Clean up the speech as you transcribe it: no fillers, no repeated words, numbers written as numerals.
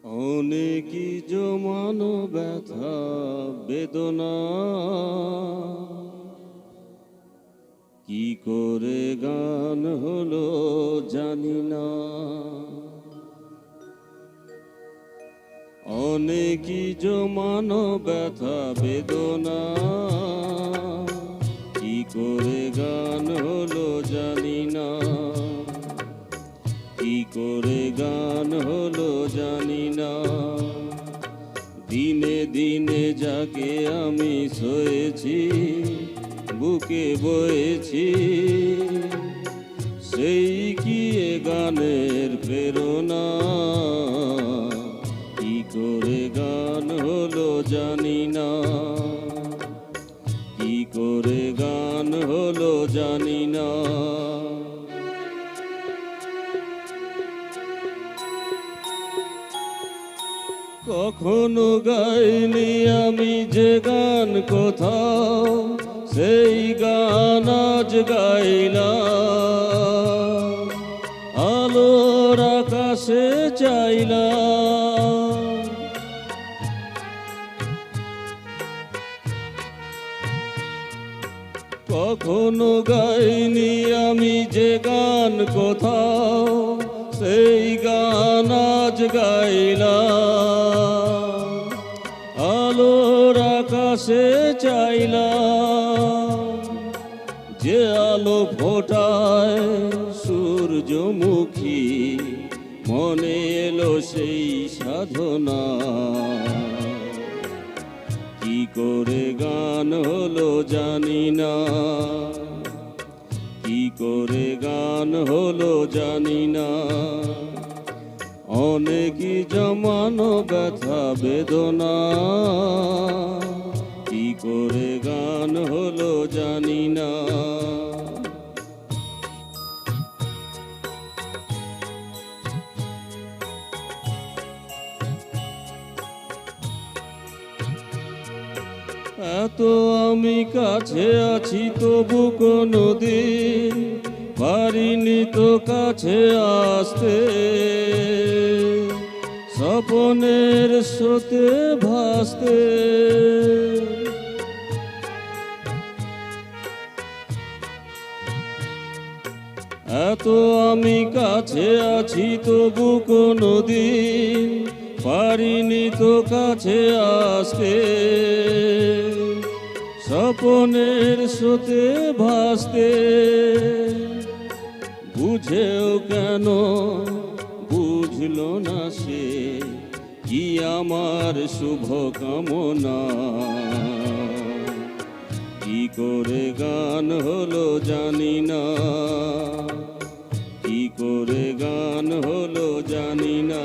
অনেকই জমানো ব্যথা বেদনা, কি করে গান হলো জানি না। অনেকই জমানো ব্যথা বেদনা, কি করে গান হলো জানি না। কি করে গান হলো জানি না। দিনে দিনে যাকে আমি সয়েছি, বুকে বয়েছি, সেই কি এ গানের প্রেরণা। কি করে গান হলো জানি না। কি করে গান হলো জানি না। কখনো গাইনি আমি যে গান কোথাও, সেই গান আজ গাইলাম। আলোর আকাশে চাইলাম, কখনো গাইনি আমি যে গান কোথাও, সেই গান আজ গাইলাম। আলোর আকাশে চাইলাম, যে আলো ফোটায় সূর্যমুখী, মনে এলো সেই সাধনা। কি করে গান হলো জানি না। কি করে গান হলো জানি না। অনেকই জমানো ব্যথা বেদনা, কি করে গান হলো জানি না। এত আমি কাছে আছি তবু কোনো দিন পারিনি তো কাছে আসতে। স্বপনের স্রোতে ভাসতে, এত আমি কাছে আছি তবু কোনো দিন পারিনি তো কাছে আসতে। স্বপনের স্রোতে ভাসতে, বুঝেও কেন বুঝলো না সে, কি আমার শুভ কামনা। কি করে গান হলো জানি না। কি করে গান হলো জানি না।